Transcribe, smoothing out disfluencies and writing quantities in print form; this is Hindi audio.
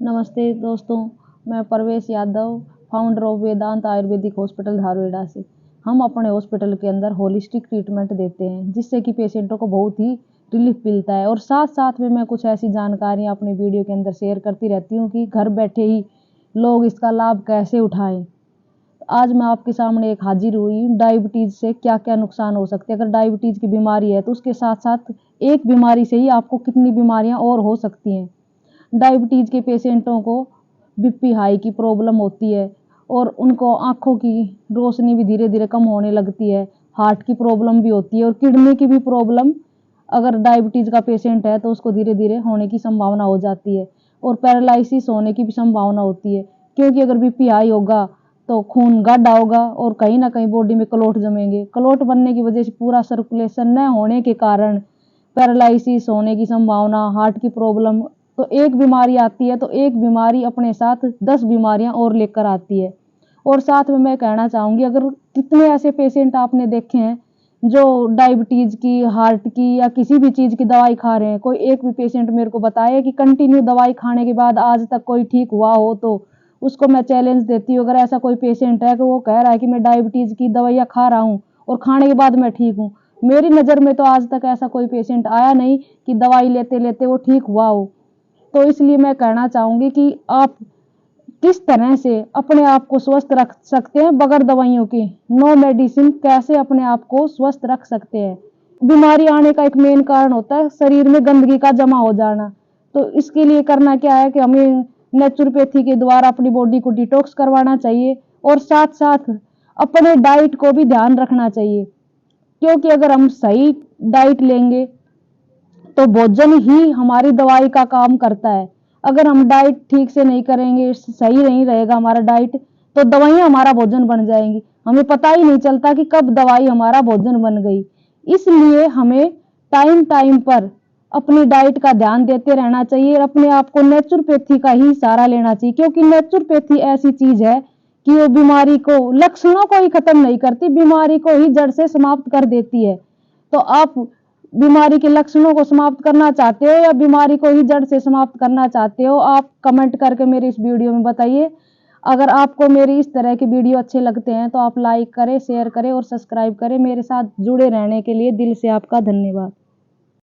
नमस्ते दोस्तों, मैं Parvesh Yadav, founder of Vedant Ayurvedic hospital Dharvera से। हम अपने हॉस्पिटल के अंदर होलिस्टिक ट्रीटमेंट देते हैं, जिससे कि पेशेंटों को बहुत ही रिलीफ मिलता है। और साथ साथ में मैं कुछ ऐसी जानकारियाँ अपने वीडियो के अंदर शेयर करती रहती हूँ कि घर बैठे ही लोग इसका लाभ कैसे उठाएं। आज मैं आपके सामने एक हाजिर हुई हूँ, डायबिटीज़ से क्या क्या नुकसान हो सकते हैं। अगर डायबिटीज़ की बीमारी है तो उसके साथ साथ एक बीमारी से ही आपको कितनी बीमारियाँ और हो सकती हैं। डायबिटीज़ के पेशेंटों को बीपी हाई की प्रॉब्लम होती है और उनको आँखों की रोशनी भी धीरे धीरे कम होने लगती है। हार्ट की प्रॉब्लम भी होती है और किडनी की भी प्रॉब्लम अगर डायबिटीज़ का पेशेंट है तो उसको धीरे धीरे होने की संभावना हो जाती है। और पैरालिसिस होने की भी संभावना होती है, क्योंकि अगर बीपी हाई होगा तो खून गाढ़ा होगा और कहीं ना कहीं बॉडी में क्लॉट जमेंगे। क्लॉट बनने की वजह से पूरा सर्कुलेशन न होने के कारण पैरालिसिस होने की संभावना, हार्ट की प्रॉब्लम। तो एक बीमारी आती है तो एक बीमारी अपने साथ 10 बीमारियां और लेकर आती है। और साथ में मैं कहना चाहूँगी, अगर कितने ऐसे पेशेंट आपने देखे हैं जो डायबिटीज़ की, हार्ट की या किसी भी चीज़ की दवाई खा रहे हैं। कोई एक भी पेशेंट मेरे को बताए कि कंटिन्यू दवाई खाने के बाद आज तक कोई ठीक हुआ हो, तो उसको मैं चैलेंज देती हूँ। अगर ऐसा कोई पेशेंट है कि वो कह रहा है कि मैं डायबिटीज़ की दवाइयाँ खा रहा हूँ और खाने के बाद मैं ठीक हूँ, मेरी नज़र में तो आज तक ऐसा कोई पेशेंट आया नहीं कि दवाई लेते लेते वो ठीक हुआ हो। तो इसलिए मैं कहना चाहूँगी कि आप किस तरह से अपने आप को स्वस्थ रख सकते हैं बगैर दवाइयों की। नो मेडिसिन कैसे अपने आप को स्वस्थ रख सकते हैं। बीमारी आने का एक मेन कारण होता है शरीर में गंदगी का जमा हो जाना। तो इसके लिए करना क्या है कि हमें नेचुरोपैथी के द्वारा अपनी बॉडी को डिटॉक्स करवाना चाहिए और साथ साथ अपने डाइट को भी ध्यान रखना चाहिए, क्योंकि अगर हम सही डाइट लेंगे तो भोजन ही हमारी दवाई का काम करता है। अगर हम डाइट ठीक से नहीं करेंगे, सही नहीं रहेगा हमारा डाइट, तो दवाइयाँ हमारा भोजन बन जाएंगी। हमें पता ही नहीं चलता कि कब दवाई हमारा भोजन बन गई। इसलिए हमें टाइम टाइम पर अपनी डाइट का ध्यान देते रहना चाहिए और अपने आप को नेचुरोपैथी का ही सहारा लेना चाहिए, क्योंकि नेचुरोपैथी ऐसी चीज है कि वो बीमारी को, लक्षणों को ही खत्म नहीं करती, बीमारी को ही जड़ से समाप्त कर देती है। तो आप बीमारी के लक्षणों को समाप्त करना चाहते हो या बीमारी को ही जड़ से समाप्त करना चाहते हो, आप कमेंट करके मेरे इस वीडियो में बताइए। अगर आपको मेरी इस तरह के वीडियो अच्छे लगते हैं तो आप लाइक करें, शेयर करें और सब्सक्राइब करें। मेरे साथ जुड़े रहने के लिए दिल से आपका धन्यवाद।